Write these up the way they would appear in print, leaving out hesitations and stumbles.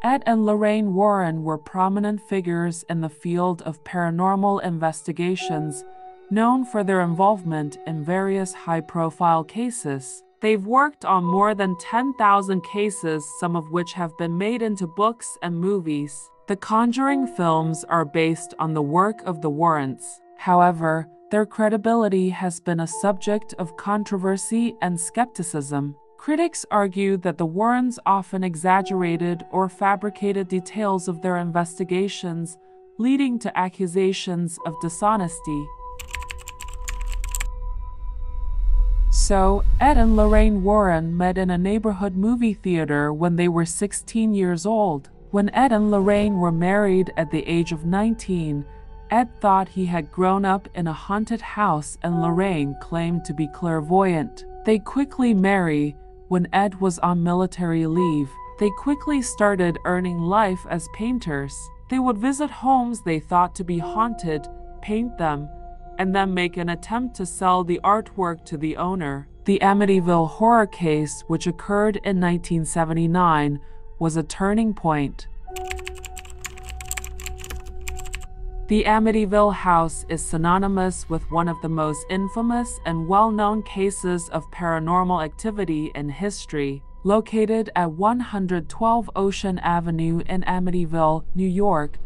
Ed and Lorraine Warren were prominent figures in the field of paranormal investigations, known for their involvement in various high-profile cases. They've worked on more than 10,000 cases, some of which have been made into books and movies. The Conjuring films are based on the work of the Warrens. However, their credibility has been a subject of controversy and skepticism. Critics argue that the Warrens often exaggerated or fabricated details of their investigations, leading to accusations of dishonesty. So, Ed and Lorraine Warren met in a neighborhood movie theater when they were 16 years old. When Ed and Lorraine were married at the age of 19, Ed thought he had grown up in a haunted house and Lorraine claimed to be clairvoyant. They quickly marry. When Ed was on military leave, they quickly started earning life as painters. They would visit homes they thought to be haunted, paint them, and then make an attempt to sell the artwork to the owner. The Amityville horror case, which occurred in 1979, was a turning point. The Amityville house is synonymous with one of the most infamous and well-known cases of paranormal activity in history. Located at 112 Ocean Avenue in Amityville, New York,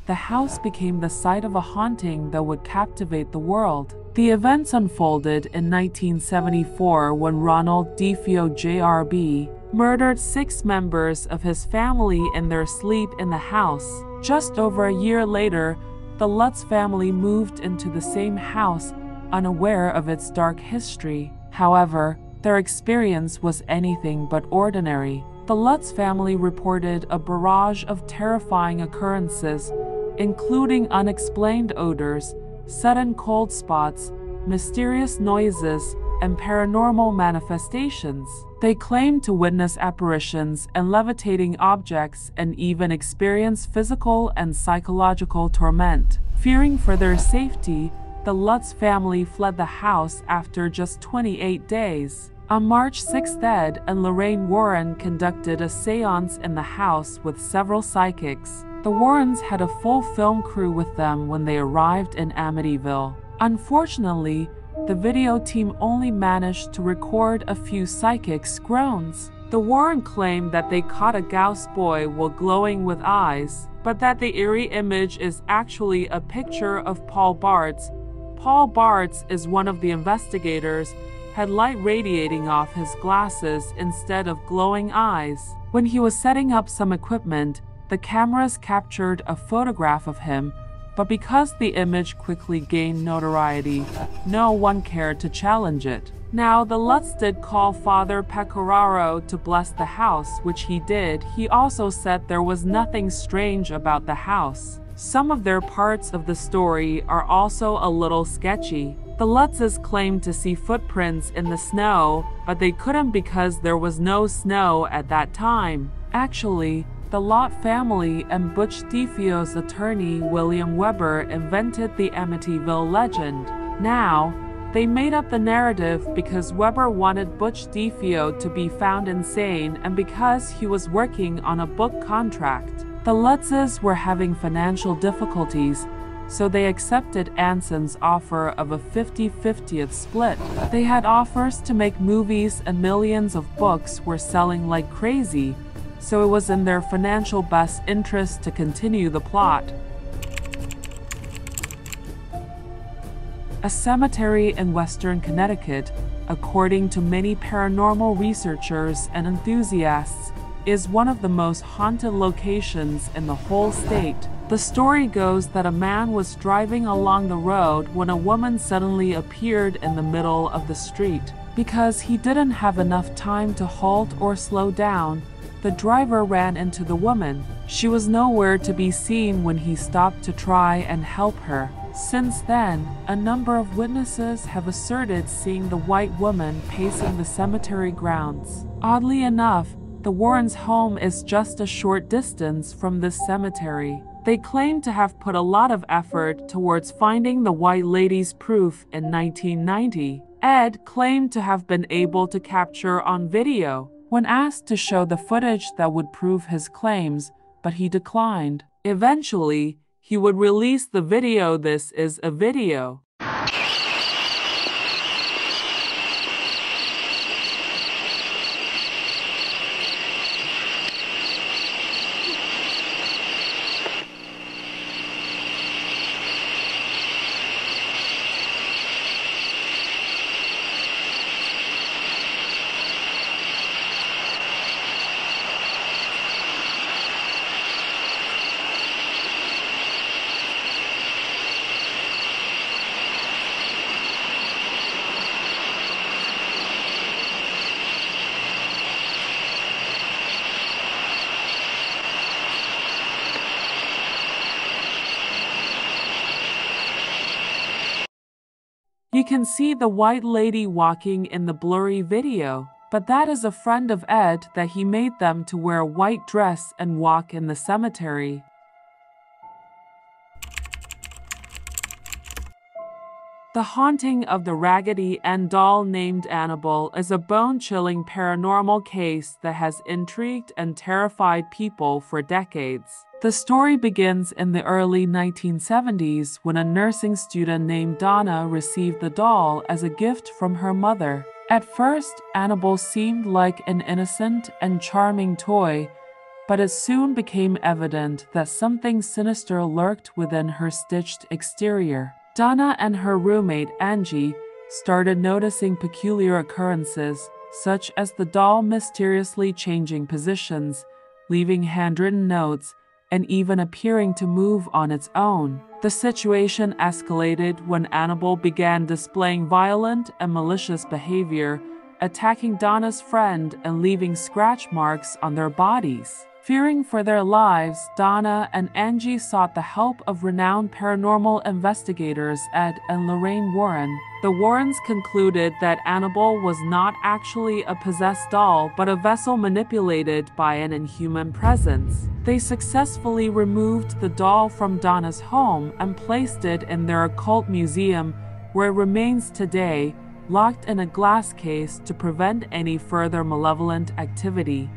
the house became the site of a haunting that would captivate the world. The events unfolded in 1974 when Ronald DeFeo Jr.B. murdered 6 members of his family in their sleep in the house. Just over a year later, the Lutz family moved into the same house, unaware of its dark history. However, their experience was anything but ordinary. The Lutz family reported a barrage of terrifying occurrences, including unexplained odors, sudden cold spots, mysterious noises, and paranormal manifestations. They claimed to witness apparitions and levitating objects and even experience physical and psychological torment. Fearing for their safety, the Lutz family fled the house after just 28 days. On March 6, Ed and Lorraine Warren conducted a seance in the house with several psychics. The Warrens had a full film crew with them when they arrived in Amityville. Unfortunately, the video team only managed to record a few psychics' groans. The Warren claimed that they caught a Gauss boy while glowing with eyes, but that the eerie image is actually a picture of Paul Bartz. Paul Bartz is one of the investigators, had light radiating off his glasses instead of glowing eyes. When he was setting up some equipment, the cameras captured a photograph of him, but because the image quickly gained notoriety, no one cared to challenge it. Now, the Lutz did call Father Pecoraro to bless the house, which he did. He also said there was nothing strange about the house. Some of their parts of the story are also a little sketchy. The Lutzes claimed to see footprints in the snow, but they couldn't because there was no snow at that time. Actually, the Lott family and Butch DeFeo's attorney William Weber invented the Amityville legend. Now, they made up the narrative because Weber wanted Butch DeFeo to be found insane and because he was working on a book contract. The Lutzes were having financial difficulties, so they accepted Anson's offer of a 50-50th split. They had offers to make movies and millions of books were selling like crazy, so it was in their financial best interest to continue the plot. A cemetery in western Connecticut, according to many paranormal researchers and enthusiasts, is one of the most haunted locations in the whole state. The story goes that a man was driving along the road when a woman suddenly appeared in the middle of the street. Because he didn't have enough time to halt or slow down, the driver ran into the woman. She was nowhere to be seen when he stopped to try and help her. Since then, a number of witnesses have asserted seeing the white woman pacing the cemetery grounds. Oddly enough, the Warrens' home is just a short distance from this cemetery. They claim to have put a lot of effort towards finding the white lady's proof in 1990. Ed claimed to have been able to capture on video. When asked to show the footage that would prove his claims, but he declined. Eventually, he would release the video "This Is a Video." You can see the white lady walking in the blurry video, but that is a friend of Ed that he made them to wear a white dress and walk in the cemetery. The haunting of the Raggedy Ann doll named Annabelle is a bone-chilling paranormal case that has intrigued and terrified people for decades. The story begins in the early 1970s when a nursing student named Donna received the doll as a gift from her mother. At first, Annabelle seemed like an innocent and charming toy, but it soon became evident that something sinister lurked within her stitched exterior. Donna and her roommate Angie started noticing peculiar occurrences, such as the doll mysteriously changing positions, leaving handwritten notes, and even appearing to move on its own. The situation escalated when Annabelle began displaying violent and malicious behavior, attacking Donna's friend and leaving scratch marks on their bodies. Fearing for their lives, Donna and Angie sought the help of renowned paranormal investigators Ed and Lorraine Warren. The Warrens concluded that Annabelle was not actually a possessed doll, but a vessel manipulated by an inhuman presence. They successfully removed the doll from Donna's home and placed it in their occult museum, where it remains today, locked in a glass case to prevent any further malevolent activity.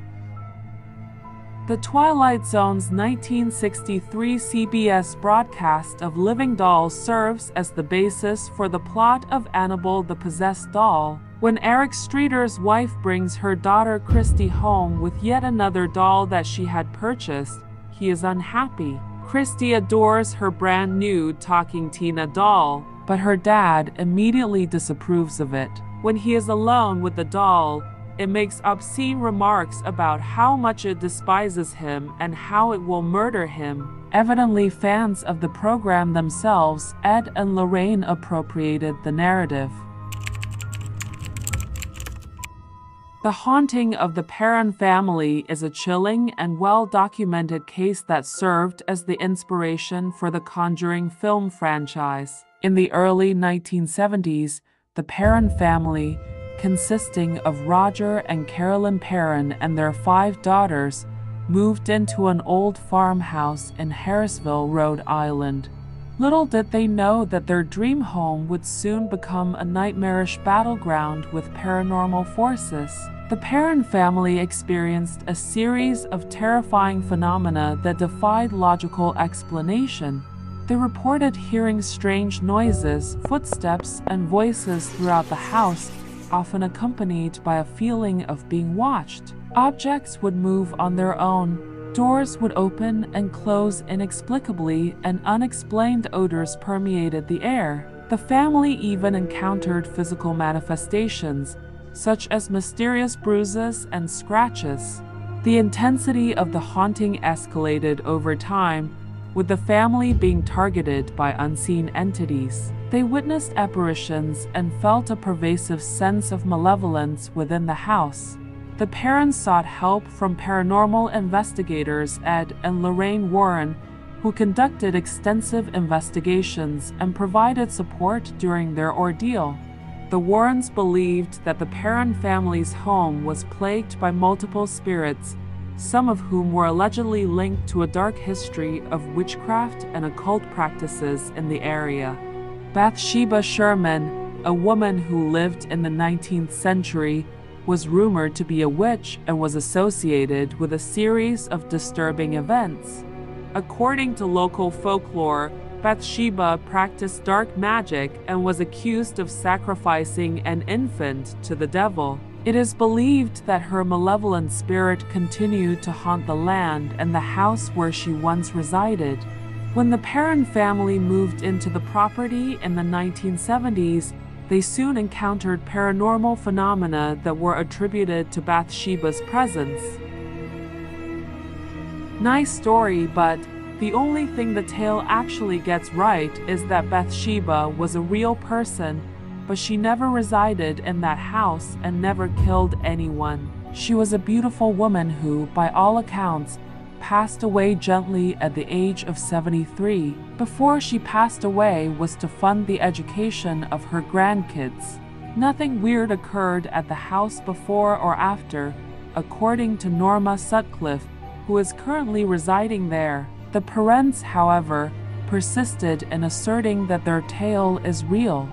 The Twilight Zone's 1963 CBS broadcast of Living Dolls serves as the basis for the plot of Annabelle the Possessed Doll. When Eric Streeter's wife brings her daughter Christy home with yet another doll that she had purchased, he is unhappy. Christy adores her brand new Talking Tina doll, but her dad immediately disapproves of it. When he is alone with the doll, it makes obscene remarks about how much it despises him and how it will murder him. Evidently fans of the program themselves, Ed and Lorraine appropriated the narrative. The haunting of the Perron family is a chilling and well-documented case that served as the inspiration for the Conjuring film franchise. In the early 1970s, the Perron family, consisting of Roger and Carolyn Perron and their 5 daughters, moved into an old farmhouse in Harrisville, Rhode Island. Little did they know that their dream home would soon become a nightmarish battleground with paranormal forces. The Perron family experienced a series of terrifying phenomena that defied logical explanation. They reported hearing strange noises, footsteps, and voices throughout the house, often accompanied by a feeling of being watched. Objects would move on their own, doors would open and close inexplicably, and unexplained odors permeated the air. The family even encountered physical manifestations, such as mysterious bruises and scratches. The intensity of the haunting escalated over time, with the family being targeted by unseen entities. They witnessed apparitions and felt a pervasive sense of malevolence within the house. The parents sought help from paranormal investigators Ed and Lorraine Warren, who conducted extensive investigations and provided support during their ordeal. The Warrens believed that the Perron family's home was plagued by multiple spirits, some of whom were allegedly linked to a dark history of witchcraft and occult practices in the area. Bathsheba Sherman, a woman who lived in the 19th century, was rumored to be a witch and was associated with a series of disturbing events. According to local folklore, Bathsheba practiced dark magic and was accused of sacrificing an infant to the devil. It is believed that her malevolent spirit continued to haunt the land and the house where she once resided. When the Perron family moved into the property in the 1970s, they soon encountered paranormal phenomena that were attributed to Bathsheba's presence. Nice story, but the only thing the tale actually gets right is that Bathsheba was a real person, but she never resided in that house and never killed anyone. She was a beautiful woman who, by all accounts, passed away gently at the age of 73. Before she passed away was to fund the education of her grandkids. Nothing weird occurred at the house before or after, according to Norma Sutcliffe, who is currently residing there. The Perrons, however, persisted in asserting that their tale is real.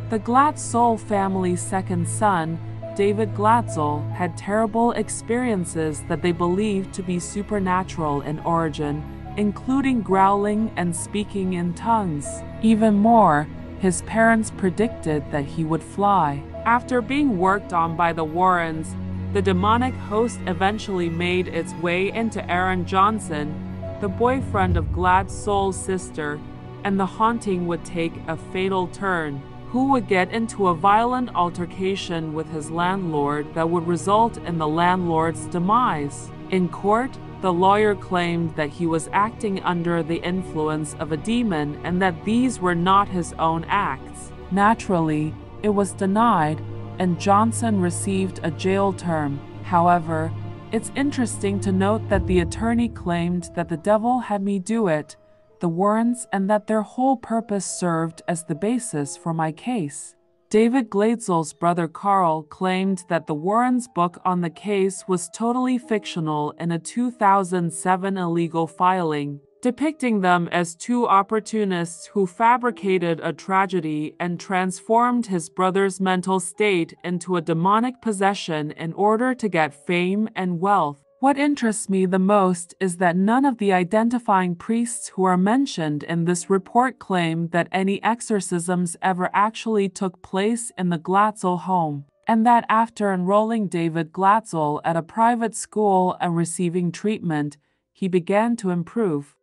The Glatzel family's second son, David Glatzel, had terrible experiences that they believed to be supernatural in origin, including growling and speaking in tongues. Even more, his parents predicted that he would fly. After being worked on by the Warrens, the demonic host eventually made its way into Aaron Johnson, the boyfriend of Glatzel's sister, and the haunting would take a fatal turn. Who would get into a violent altercation with his landlord that would result in the landlord's demise. In court, the lawyer claimed that he was acting under the influence of a demon and that these were not his own acts. Naturally, it was denied, and Johnson received a jail term. However, it's interesting to note that the attorney claimed that the devil had me do it, the Warrens, and that their whole purpose served as the basis for my case. David Glatzel's brother Carl claimed that the Warrens' book on the case was totally fictional in a 2007 illegal filing, depicting them as two opportunists who fabricated a tragedy and transformed his brother's mental state into a demonic possession in order to get fame and wealth. What interests me the most is that none of the identifying priests who are mentioned in this report claim that any exorcisms ever actually took place in the Glatzel home, and that after enrolling David Glatzel at a private school and receiving treatment, he began to improve.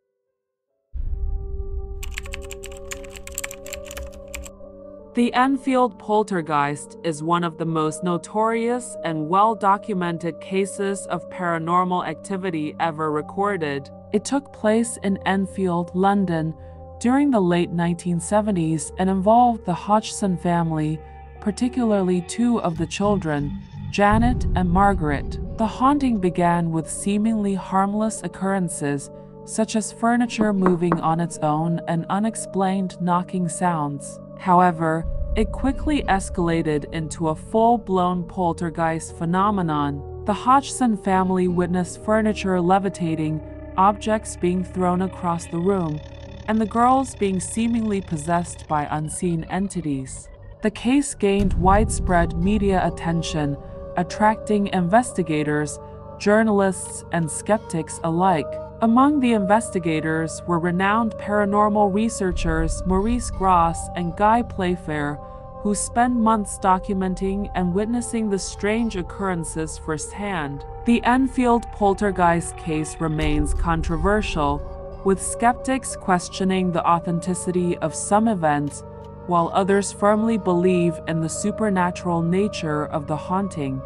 The Enfield Poltergeist is one of the most notorious and well-documented cases of paranormal activity ever recorded. It took place in Enfield, London, during the late 1970s and involved the Hodgson family, particularly two of the children, Janet and Margaret. The haunting began with seemingly harmless occurrences, such as furniture moving on its own and unexplained knocking sounds. However, it quickly escalated into a full-blown poltergeist phenomenon. The Hodgson family witnessed furniture levitating, objects being thrown across the room, and the girls being seemingly possessed by unseen entities. The case gained widespread media attention, attracting investigators, journalists, and skeptics alike. Among the investigators were renowned paranormal researchers Maurice Grosse and Guy Playfair, who spent months documenting and witnessing the strange occurrences firsthand. The Enfield Poltergeist case remains controversial, with skeptics questioning the authenticity of some events, while others firmly believe in the supernatural nature of the haunting.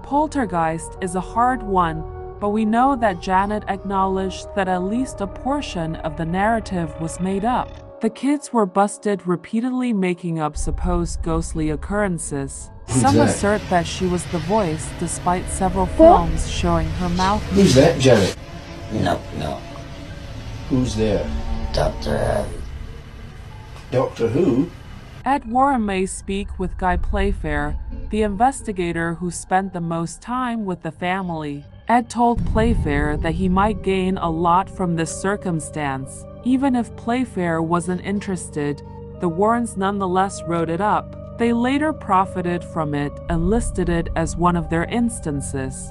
Poltergeist is a hard one, but we know that Janet acknowledged that at least a portion of the narrative was made up. The kids were busted repeatedly making up supposed ghostly occurrences. Some assert that she was the voice, despite several films showing her mouth. Who's that, Janet? No. Who's there? Doctor Who. Doctor Who? Ed Warren may speak with Guy Playfair, the investigator who spent the most time with the family. Ed told Playfair that he might gain a lot from this circumstance. Even if Playfair wasn't interested, the Warrens nonetheless wrote it up. They later profited from it and listed it as one of their instances.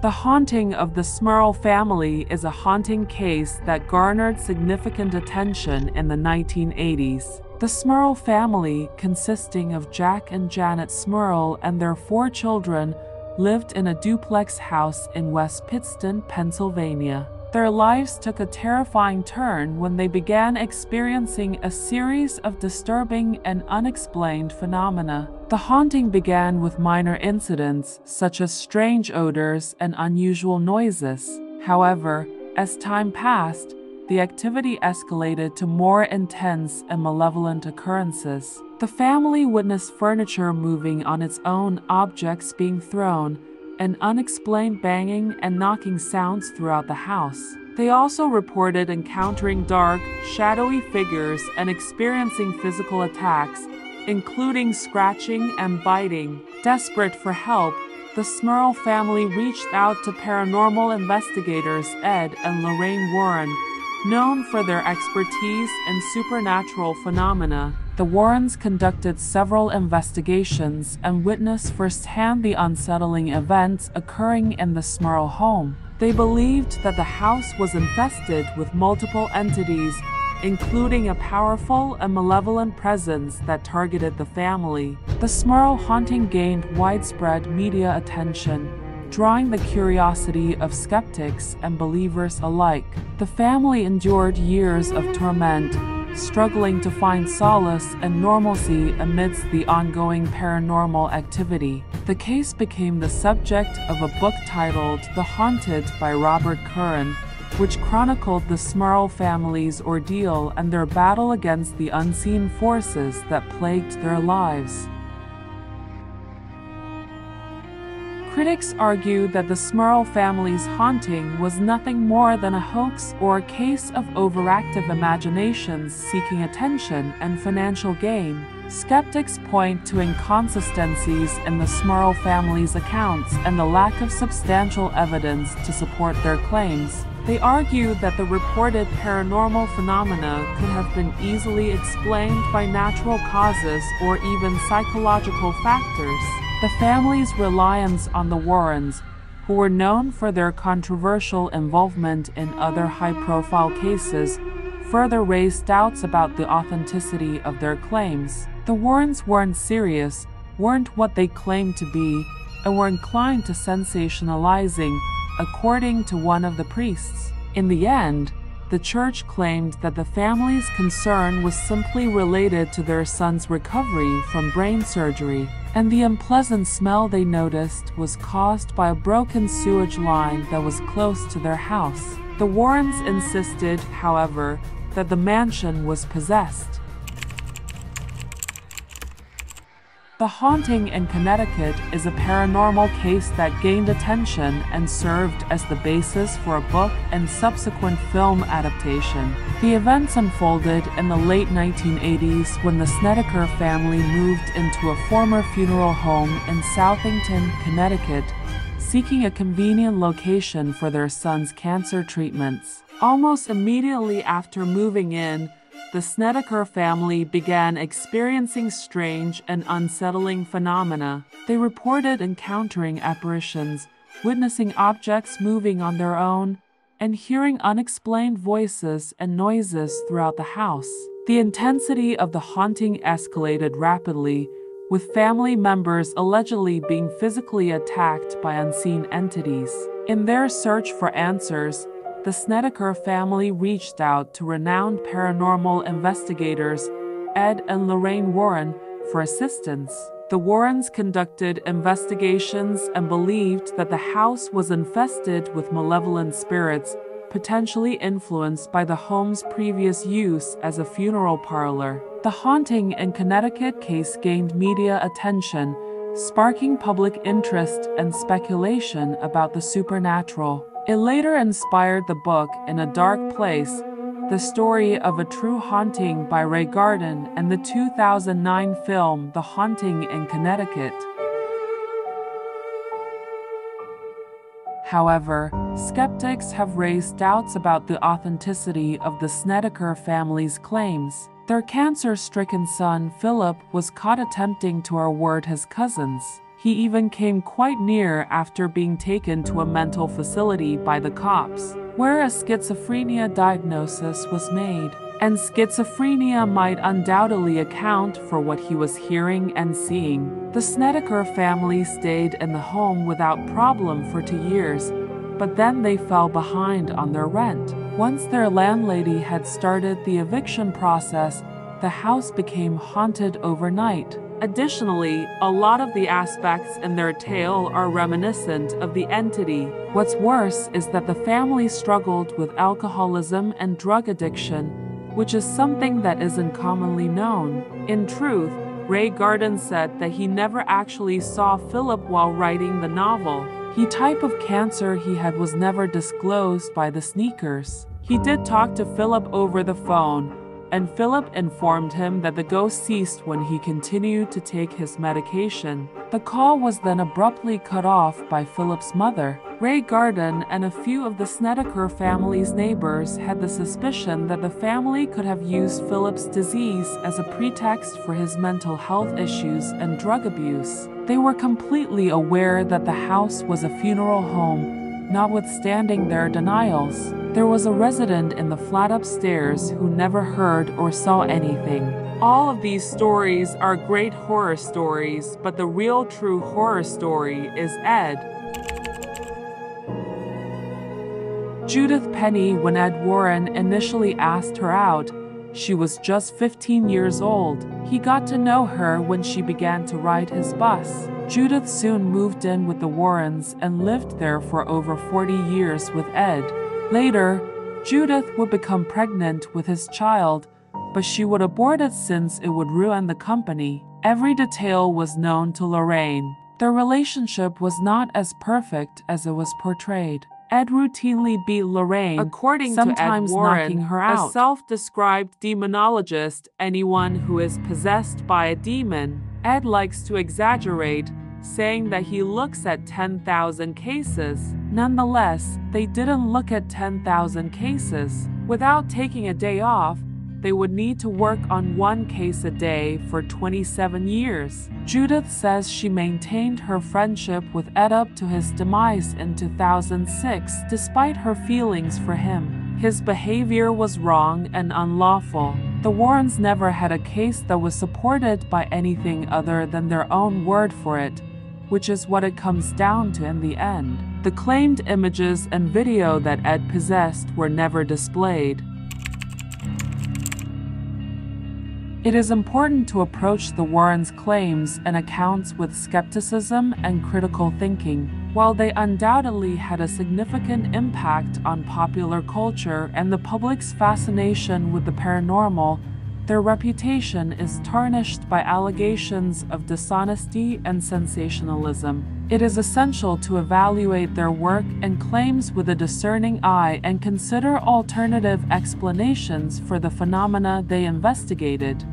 The haunting of the Smurl family is a haunting case that garnered significant attention in the 1980s. The Smurl family, consisting of Jack and Janet Smurl and their 4 children, lived in a duplex house in West Pittston, Pennsylvania. Their lives took a terrifying turn when they began experiencing a series of disturbing and unexplained phenomena. The haunting began with minor incidents, such as strange odors and unusual noises. However, as time passed, the activity escalated to more intense and malevolent occurrences. The family witnessed furniture moving on its own, objects being thrown, and unexplained banging and knocking sounds throughout the house. They also reported encountering dark, shadowy figures and experiencing physical attacks, including scratching and biting. Desperate for help, the Smurl family reached out to paranormal investigators Ed and Lorraine Warren, known for their expertise in supernatural phenomena. The Warrens conducted several investigations and witnessed firsthand the unsettling events occurring in the Smurl home. They believed that the house was infested with multiple entities, including a powerful and malevolent presence that targeted the family. The Smurl haunting gained widespread media attention, drawing the curiosity of skeptics and believers alike. The family endured years of torment, struggling to find solace and normalcy amidst the ongoing paranormal activity. The case became the subject of a book titled The Haunted by Robert Perron, which chronicled the Smurl family's ordeal and their battle against the unseen forces that plagued their lives. Critics argue that the Smurl family's haunting was nothing more than a hoax or a case of overactive imaginations seeking attention and financial gain. Skeptics point to inconsistencies in the Smurl family's accounts and the lack of substantial evidence to support their claims. They argue that the reported paranormal phenomena could have been easily explained by natural causes or even psychological factors. The family's reliance on the Warrens, who were known for their controversial involvement in other high-profile cases, further raised doubts about the authenticity of their claims. The Warrens weren't serious, weren't what they claimed to be, and were inclined to sensationalizing, according to one of the priests. In the end, the church claimed that the family's concern was simply related to their son's recovery from brain surgery, and the unpleasant smell they noticed was caused by a broken sewage line that was close to their house. The Warrens insisted, however, that the mansion was possessed. The Haunting in Connecticut is a paranormal case that gained attention and served as the basis for a book and subsequent film adaptation. The events unfolded in the late 1980s when the Snedeker family moved into a former funeral home in Southington, Connecticut, seeking a convenient location for their son's cancer treatments. Almost immediately after moving in, the Snedeker family began experiencing strange and unsettling phenomena. They reported encountering apparitions, witnessing objects moving on their own, and hearing unexplained voices and noises throughout the house. The intensity of the haunting escalated rapidly, with family members allegedly being physically attacked by unseen entities. In their search for answers, the Snedeker family reached out to renowned paranormal investigators Ed and Lorraine Warren for assistance. The Warrens conducted investigations and believed that the house was infested with malevolent spirits, potentially influenced by the home's previous use as a funeral parlor. The Haunting in Connecticut case gained media attention, sparking public interest and speculation about the supernatural. It later inspired the book In a Dark Place, the story of a true haunting by Ray Garden, and the 2009 film The Haunting in Connecticut. However, skeptics have raised doubts about the authenticity of the Snedeker family's claims. Their cancer-stricken son, Philip, was caught attempting to reward his cousins. He even came quite near after being taken to a mental facility by the cops, where a schizophrenia diagnosis was made. And schizophrenia might undoubtedly account for what he was hearing and seeing. The Snedeker family stayed in the home without problem for 2 years, but then they fell behind on their rent. Once their landlady had started the eviction process, the house became haunted overnight. Additionally, a lot of the aspects in their tale are reminiscent of the entity. What's worse is that the family struggled with alcoholism and drug addiction, which is something that isn't commonly known. In truth, Ray Garden said that he never actually saw Philip while writing the novel. The type of cancer he had was never disclosed by the sneakers. He did talk to Philip over the phone, and Philip informed him that the ghost ceased when he continued to take his medication. The call was then abruptly cut off by Philip's mother. Ray Garden and a few of the Snedeker family's neighbors had the suspicion that the family could have used Philip's disease as a pretext for his mental health issues and drug abuse. They were completely aware that the house was a funeral home. Notwithstanding their denials, there was a resident in the flat upstairs who never heard or saw anything. All of these stories are great horror stories, but the real true horror story is Ed. Judith Penny. When Ed Warren initially asked her out, she was just 15 years old. He got to know her when she began to ride his bus. Judith soon moved in with the Warrens and lived there for over 40 years with Ed. Later, Judith would become pregnant with his child, but she would abort it since it would ruin the company. Every detail was known to Lorraine. Their relationship was not as perfect as it was portrayed. Ed routinely beat Lorraine, according sometimes to Ed Warren, knocking her out. A self-described demonologist, anyone who is possessed by a demon. Ed likes to exaggerate, saying that he looks at 10,000 cases. Nonetheless, they didn't look at 10,000 cases. Without taking a day off, they would need to work on 1 case a day for 27 years. Judith says she maintained her friendship with Ed up to his demise in 2006, despite her feelings for him. His behavior was wrong and unlawful. The Warrens never had a case that was supported by anything other than their own word for it, which is what it comes down to in the end. The claimed images and video that Ed possessed were never displayed. It is important to approach the Warrens' claims and accounts with skepticism and critical thinking. While they undoubtedly had a significant impact on popular culture and the public's fascination with the paranormal, their reputation is tarnished by allegations of dishonesty and sensationalism. It is essential to evaluate their work and claims with a discerning eye and consider alternative explanations for the phenomena they investigated.